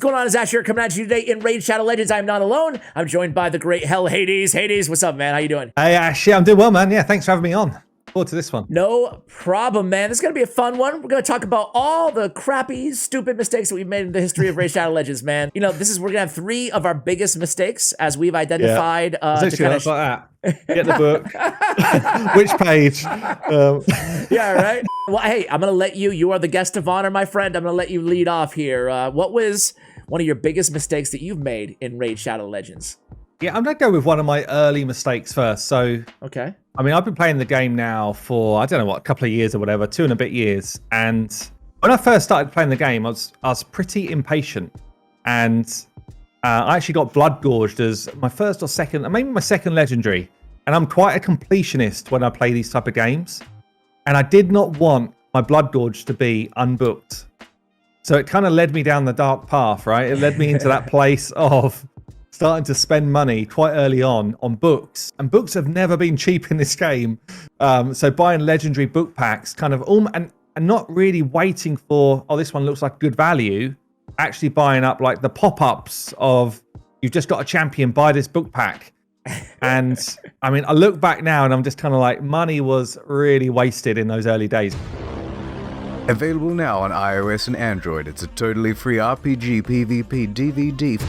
going on? It's Ash here coming at you today in Raid Shadow Legends. I'm not alone. I'm joined by the great Hell Hades. Hades, what's up, man? How you doing? Hey, Ash. Yeah, I'm doing well, man. Yeah, thanks for having me on. Forward to this one. No problem, man. This is going to be a fun one. We're going to talk about all the crappy, stupid mistakes that we've made in the history of Raid Shadow Legends, man. You know, we're going to have 3 of our biggest mistakes as we've identified. Like that. Get the book. Which page? Yeah, right? Well, hey, I'm going to let you are the guest of honor, my friend. I'm going to let you lead off here. What was one of your biggest mistakes that you've made in Raid Shadow Legends? Yeah, I'm going to go with one of my early mistakes first. So, okay. I mean, I've been playing the game now for, I don't know what, a couple of years or whatever, 2 and a bit years. And when I first started playing the game, I was pretty impatient. And I actually got blood gorged as my first or second, maybe my second legendary. And I'm quite a completionist when I play these type of games. And I did not want my blood gorge to be unbooked. So it kind of led me down the dark path, right? It led me into that place of starting to spend money quite early on books. And books have never been cheap in this game. So buying legendary book packs kind of, and not really waiting for, oh, this one looks like good value. Actually buying up like the pop-ups of, you've just got a champion, buy this book pack. And I mean, I look back now and I'm just kind of like, money was really wasted in those early days. Available now on iOS and Android. It's a totally free RPG PvP DVD.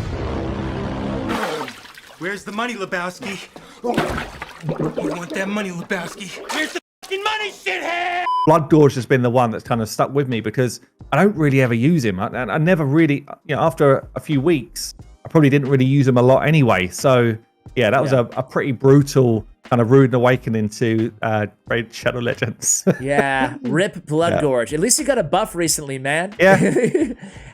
Where's the money, Lebowski? You want that money, Lebowski? Where's the fucking money, shithead? Blood Gorge has been the one that's kind of stuck with me because I don't really ever use him. I never really, you know, after a few weeks, I probably didn't really use him a lot anyway. So yeah, that was a pretty brutal kind of rude awakening to Raid Shadow Legends. Yeah, rip Blood Gorge. At least he got a buff recently, man. Yeah.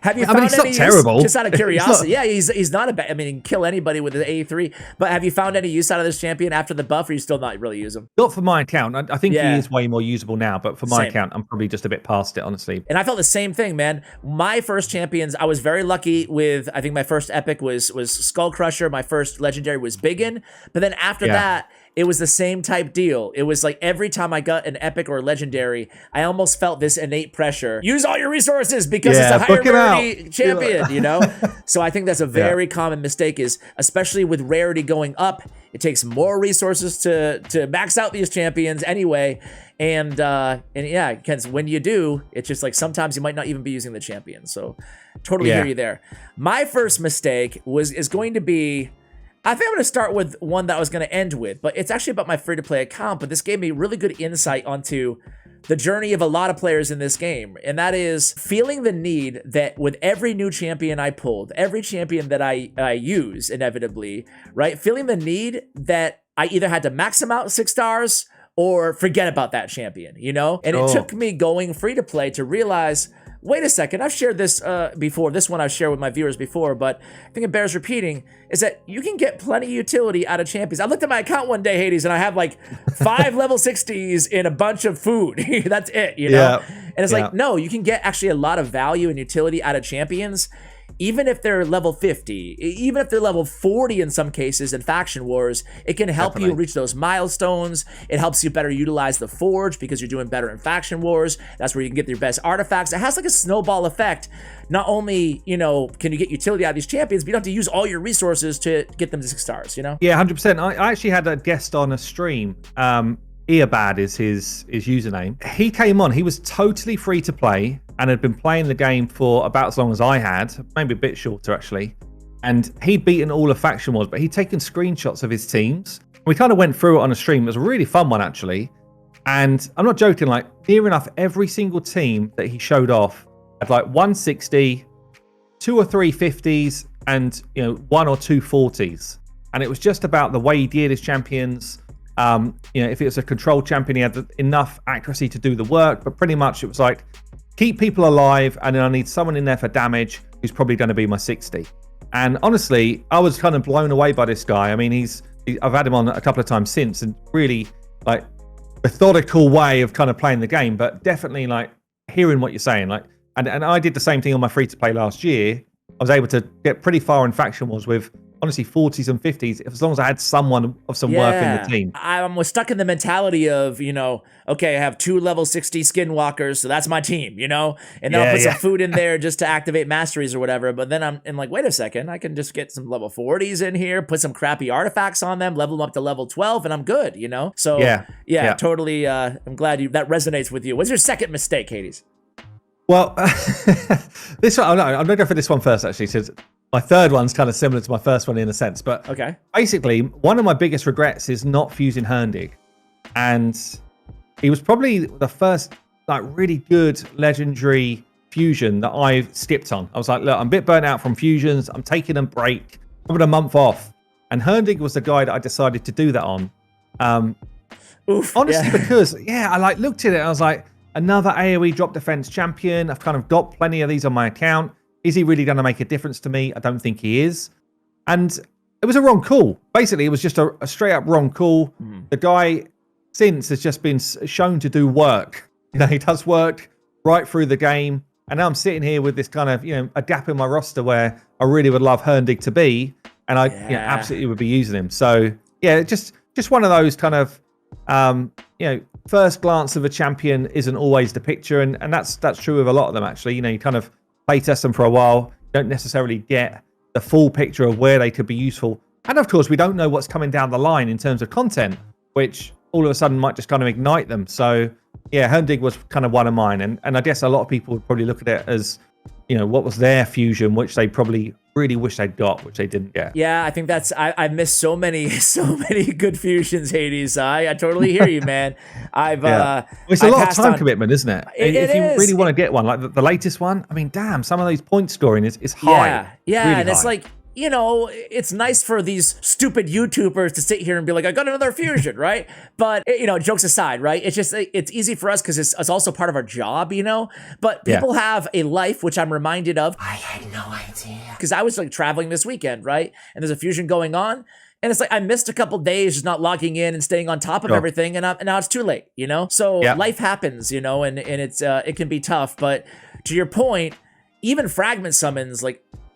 Have you found he's any not terrible. use, just out of curiosity? Yeah, he's not a bad. I mean, he can kill anybody with an A3. But have you found any use out of this champion after the buff, or you still not really use him? Not for my account. I think he is way more usable now, but for my account, I'm probably just a bit past it, honestly. And I felt the same thing, man. My first champions, I was very lucky with. I think my first epic was Skull Crusher. My first legendary was Biggin. But then after that, it was the same type deal. It was like every time I got an epic or a legendary, I almost felt this innate pressure. Use all your resources because it's a higher rarity champion, you know? So I think that's a very common mistake is, especially with rarity going up, it takes more resources to max out these champions anyway. And yeah, because when you do, it's just like sometimes you might not even be using the champion. So totally hear you there. My first mistake is going to be, I think I'm going to start with one that I was going to end with, but it's actually about my free-to-play account, but this gave me really good insight onto the journey of a lot of players in this game, and that is feeling the need that with every new champion I pulled, every champion that I use inevitably, right, feeling the need that I either had to max them out 6 stars or forget about that champion, you know? And it took me going free-to-play to realize, wait a second, I've shared this before. This one I've shared with my viewers before, but I think it bears repeating, is that you can get plenty of utility out of champions. I looked at my account one day, Hades, and I have like 5 level 60s in a bunch of food. That's it, you know? And it's like, no, you can get actually a lot of value and utility out of champions, even if they're level 50, even if they're level 40 in some cases in Faction Wars. It can help you reach those milestones. It helps you better utilize the Forge because you're doing better in Faction Wars. That's where you can get your best artifacts. It has like a snowball effect. Not only, you know, can you get utility out of these champions, but you don't have to use all your resources to get them to 6 stars, you know? Yeah, 100%. I actually had a guest on a stream. Earbad is his username. He came on. He was totally free to play and had been playing the game for about as long as I had, maybe a bit shorter actually. And he'd beaten all of Faction Wars, but he'd taken screenshots of his teams. We kind of went through it on a stream. It was a really fun one actually. And I'm not joking, like near enough every single team that he showed off had like 160, 2 or 3 50s, and 1 or 2 40s. And it was just about the way he geared his champions. If it was a controlled champion, he had enough accuracy to do the work, but pretty much it was like, keep people alive, and then I need someone in there for damage who's probably going to be my 60. And honestly, I was kind of blown away by this guy. I mean, I've had him on a couple of times since, and really like methodical way of kind of playing the game, but definitely like hearing what you're saying. Like, and I did the same thing on my free to play last year. I was able to get pretty far in Faction Wars with honestly 40s and 50s as long as I had someone of some work in the team. I was stuck in the mentality of, okay, I have 2 level 60 skinwalkers, so that's my team, and then I'll put some food in there just to activate masteries or whatever. But then I'm like, wait a second, I can just get some level 40s in here, put some crappy artifacts on them, level them up to level 12, and I'm good, So yeah. Totally. I'm glad that resonates with you. What's your second mistake, Hades? Well, this one, I'm going to go for this one first, actually. So my third one's kind of similar to my first one in a sense. But okay. Basically, one of my biggest regrets is not fusing Herndig. And he was probably the first really good legendary fusion that I've skipped on. I was like, look, I'm a bit burnt out from fusions. I'm taking a break. I'm having a month off. And Herndig was the guy that I decided to do that on. Honestly, because, I looked at it and I was like, another AoE drop defense champion. I've kind of got plenty of these on my account. Is he really going to make a difference to me? I don't think he is. And it was a wrong call. Basically, it was just a straight up wrong call. The guy since has just been shown to do work. He does work right through the game. And now I'm sitting here with this kind of, a gap in my roster where I really would love Herndig to be. And I absolutely would be using him. So, just one of those kind of, first glance of a champion isn't always the picture, and that's true of a lot of them actually. You kind of play test them for a while, don't necessarily get the full picture of where they could be useful, and of course we don't know what's coming down the line in terms of content, which all of a sudden might just kind of ignite them. So Herndig was kind of one of mine, and I guess a lot of people would probably look at it as what was their fusion, which they probably really wish they'd got, which they didn't get. Yeah, I think I missed so many good fusions, Hades. I totally hear you, man. It's a lot of time commitment, isn't it? If you really want to get one, like the latest one, I mean, damn, some of those point scoring is high. Yeah, really and high. It's like, it's nice for these stupid YouTubers to sit here and be like, I got another fusion, right? But, jokes aside, right? It's just, it's easy for us because it's also part of our job, But people have a life, which I'm reminded of. I had no idea. Because I was traveling this weekend, right? And there's a fusion going on. And it's like, I missed a couple days just not logging in and staying on top of everything. And now it's too late, So life happens, and it's, it can be tough. But to your point, even fragment summons,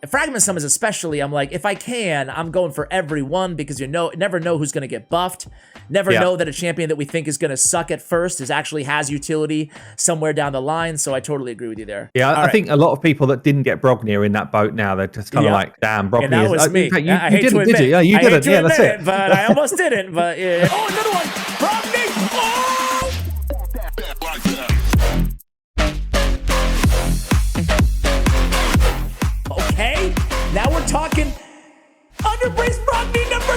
fragment summons especially, I'm like, if I can, I'm going for everyone because never know who's going to get buffed. Never know that a champion that we think is going to suck at first actually has utility somewhere down the line. So I totally agree with you there. Yeah, I think a lot of people that didn't get Brognir in that boat now, they're just kind of like, damn, Brognir. And that was me. You didn't, did you? Yeah, you didn't. Yeah, that's it. But I almost didn't. But yeah. Oh, another one. Brognir. Oh! Okay, now we're talking Underbrace Brognir number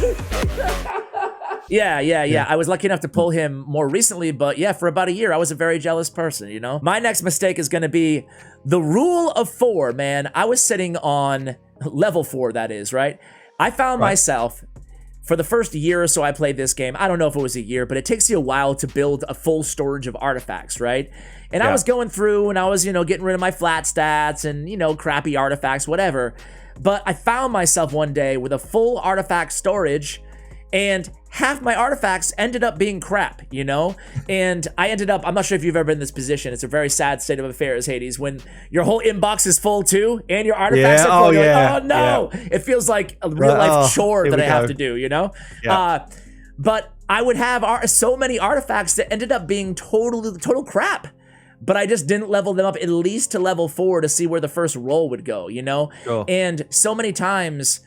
2. Yeah. I was lucky enough to pull him more recently, but for about a year, I was a very jealous person, My next mistake is going to be the rule of 4, man. I was sitting on level 4, that is, right? I found myself, for the first year or so I played this game, I don't know if it was a year, but it takes you a while to build a full storage of artifacts, right? And I was going through and I was, getting rid of my flat stats and, crappy artifacts, whatever. But I found myself one day with a full artifact storage and half my artifacts ended up being crap, And I ended up, I'm not sure if you've ever been in this position. It's a very sad state of affairs, Hades, when your whole inbox is full too and your artifacts are full. You're like, oh no. Yeah. It feels like a real life chore that I have to do, Yeah. But I would have so many artifacts that ended up being total crap. But I just didn't level them up at least to level 4 to see where the first roll would go, Sure. And so many times,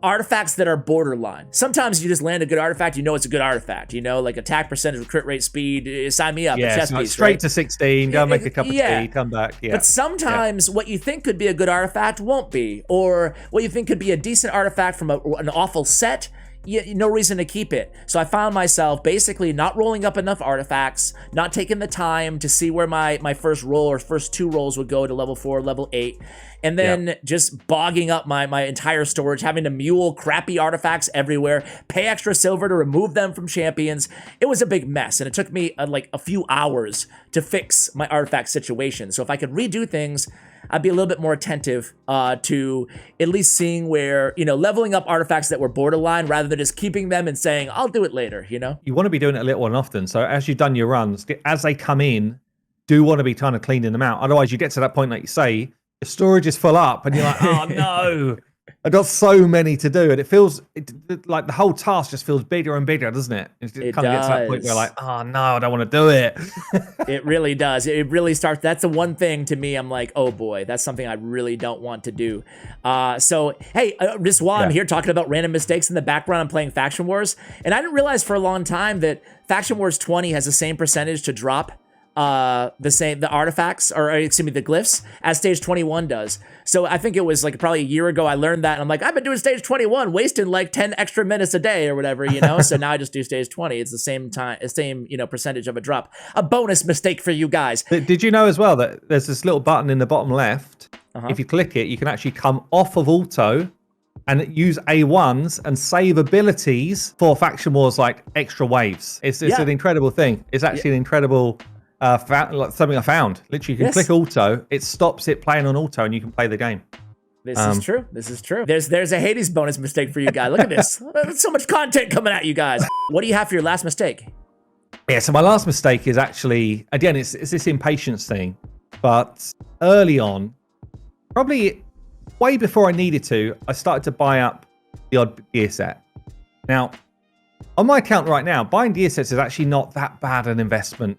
artifacts that are borderline. Sometimes you just land a good artifact, it's a good artifact, like attack percentage, crit rate, speed, sign me up. Yeah, chess piece, straight right? to 16, go make a cup of tea, come back. Yeah. But sometimes what you think could be a good artifact won't be, or what you think could be a decent artifact from an awful set, no reason to keep it. So I found myself basically not rolling up enough artifacts, not taking the time to see where my first roll or first 2 rolls would go to level 4, level 8, and then just bogging up my entire storage, having to mule crappy artifacts everywhere, pay extra silver to remove them from champions. It was a big mess, and it took me a few hours to fix my artifact situation. So if I could redo things, I'd be a little bit more attentive to at least seeing where, leveling up artifacts that were borderline rather than just keeping them and saying, I'll do it later, You want to be doing it a little and often. So as you've done your runs, as they come in, do want to be kind of cleaning them out. Otherwise, you get to that point, like you say, the storage is full up and you're like, oh no. I've got so many to do, and it feels like the whole task just feels bigger and bigger, doesn't it? It kind of gets to that point where like, oh no, I don't want to do it. It really does. It really starts. That's the one thing to me. I'm like, oh boy, that's something I really don't want to do. So hey, just while I'm here talking about random mistakes in the background, I'm playing Faction Wars, and I didn't realize for a long time that Faction Wars 20 has the same percentage to drop the artifacts, or excuse me, the glyphs, as stage 21 does. So I think it was like probably a year ago I learned that, and I'm like, I've been doing stage 21, wasting like 10 extra minutes a day or whatever, you know. So now I just do stage 20. It's the same percentage of a drop. A bonus mistake for you guys. Did you know as well that there's this little button in the bottom left? If you click it, you can actually come off of auto and use A1s and save abilities for Faction Wars like extra waves. It's an incredible thing. It's actually an incredible something I found. Literally, you can click auto, it stops it playing on auto, and you can play the game. This is true. This is true. There's a Hades bonus mistake for you guys. Look at this. There's so much content coming at you guys. What do you have for your last mistake? Yeah, so my last mistake is actually, again, it's this impatience thing. But early on, probably way before I needed to, I started to buy up the odd gear set. Now, on my account right now, buying gear sets is actually not that bad an investment,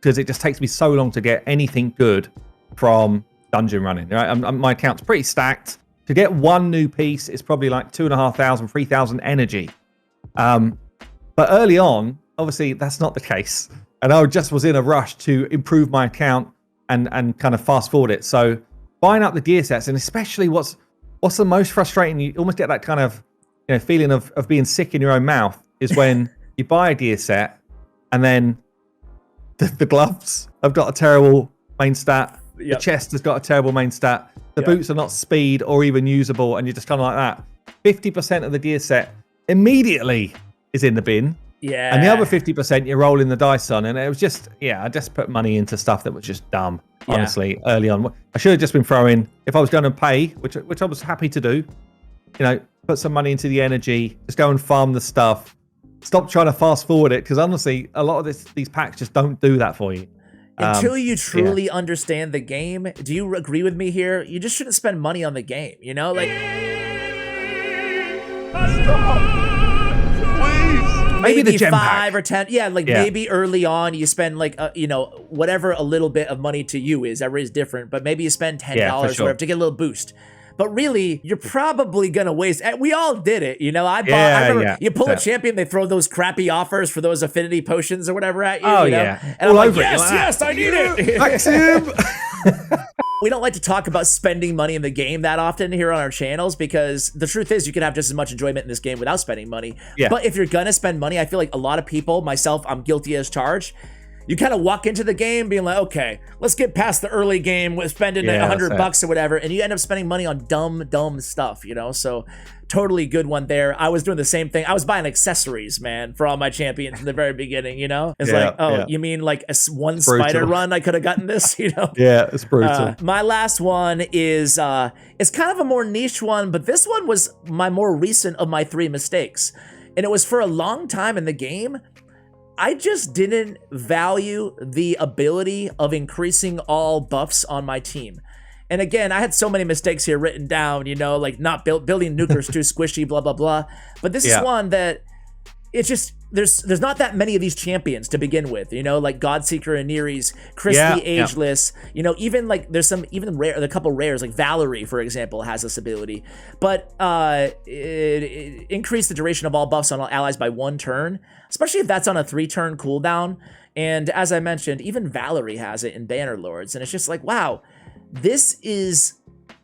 because it just takes me so long to get anything good from dungeon running. Right? My account's pretty stacked. To get one new piece, it's probably like 2,500, 3,000 energy. But early on, obviously, that's not the case. And I just was in a rush to improve my account and kind of fast forward it. So buying up the gear sets, and especially what's the most frustrating, you almost get that kind of feeling of being sick in your own mouth, is when you buy a gear set and then the gloves have got a terrible main stat. The chest has got a terrible main stat. The boots are not speed or even usable, and you're just kind of like that. 50% of the gear set immediately is in the bin. Yeah. And the other 50% you're rolling the dice on. And it was just, I just put money into stuff that was just dumb, honestly, early on. I should have just been throwing, if I was going to pay, which I was happy to do, put some money into the energy, just go and farm the stuff. Stop trying to fast forward it, because honestly, a lot of these packs just don't do that for you. Until you truly understand the game, do you agree with me here? You just shouldn't spend money on the game, Like, maybe the gem 5 pack. or 10. Yeah, maybe early on you spend like, whatever a little bit of money to you is. Everybody's different, but maybe you spend $10 or whatever to get a little boost. But really, you're probably going to waste. We all did it, I remember you pull a champion, they throw those crappy offers for those affinity potions or whatever at you. And all I'm like, over yes, I need it. Maxim. We don't like to talk about spending money in the game that often here on our channels, because the truth is you can have just as much enjoyment in this game without spending money. But if you're going to spend money, I feel like a lot of people, myself, I'm guilty as charged. You kind of walk into the game being like, okay, let's get past the early game with spending $100 or whatever, and you end up spending money on dumb stuff, So totally good one there. I was doing the same thing. I was buying accessories, man, for all my champions in the very beginning, It's you mean like one spider run I could have gotten this, Yeah, it's brutal. My last one is it's kind of a more niche one, but this one was my more recent of my 3 mistakes. And it was for a long time in the game, I just didn't value the ability of increasing all buffs on my team. And again, I had so many mistakes here written down, like not building nukers too squishy, blah, blah, blah. But this is one that it's just, there's not that many of these champions to begin with, like Godseeker and Nere's, Crispy Ageless, even like there's some even rare, a couple rares like Valerie, for example, has this ability. But it increased the duration of all buffs on all allies by 1 turn, especially if that's on a 3-turn cooldown. And as I mentioned, even Valerie has it in Bannerlords, and it's just like, wow, this is,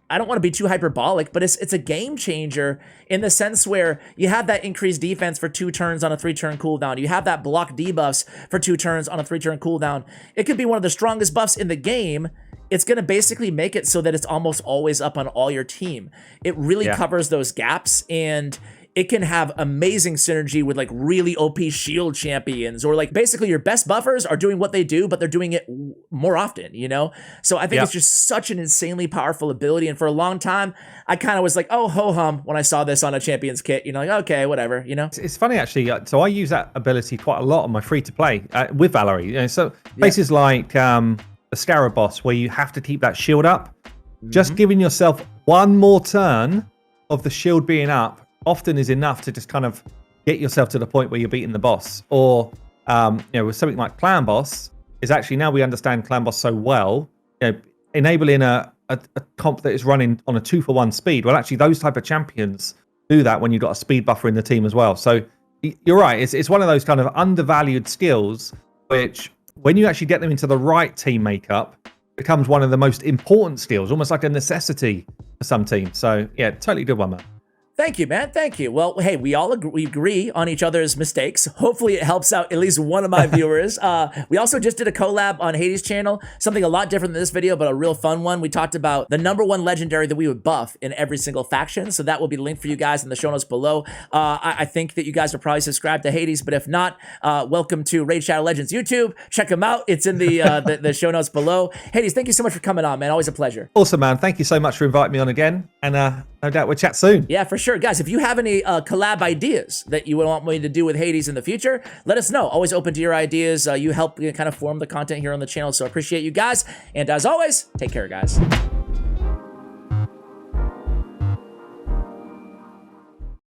I don't want to be too hyperbolic, but it's a game changer in the sense where you have that increased defense for 2 turns on a 3-turn cooldown. You have that block debuffs for 2 turns on a 3-turn cooldown. It could be one of the strongest buffs in the game. It's going to basically make it so that it's almost always up on all your team. It really covers those gaps, and it can have amazing synergy with like really OP shield champions, or like basically your best buffers are doing what they do, but they're doing it more often, So I think it's just such an insanely powerful ability. And for a long time, I kind of was like, oh, ho-hum, when I saw this on a champion's kit, like, okay, whatever, It's funny, actually. So I use that ability quite a lot on my free-to-play with Valerie. So places like the Scarab boss, where you have to keep that shield up, just giving yourself one more turn of the shield being up often is enough to just kind of get yourself to the point where you're beating the boss. Or, with something like Clan Boss, is actually now we understand Clan Boss so well, enabling a comp that is running on a 2-for-1 speed. Well, actually, those type of champions do that when you've got a speed buffer in the team as well. So you're right. It's one of those kind of undervalued skills, which when you actually get them into the right team makeup, becomes one of the most important skills, almost like a necessity for some teams. So yeah, totally good one, man. Thank you, man. Thank you. Well, hey, we agree on each other's mistakes. Hopefully it helps out at least one of my viewers. We also just did a collab on Hades' channel, something a lot different than this video, but a real fun one. We talked about the #1 legendary that we would buff in every single faction. So that will be linked for you guys in the show notes below. I think that you guys are probably subscribed to Hades, but if not, welcome to Raid Shadow Legends YouTube. Check them out. It's in the show notes below. Hades, thank you so much for coming on, man. Always a pleasure. Awesome, man. Thank you so much for inviting me on again. And no doubt we'll chat soon. Yeah, for sure. Guys, if you have any collab ideas that you would want me to do with Hades in the future, let us know. Always open to your ideas. You help kind of form the content here on the channel, so I appreciate you guys. And as always, take care, guys.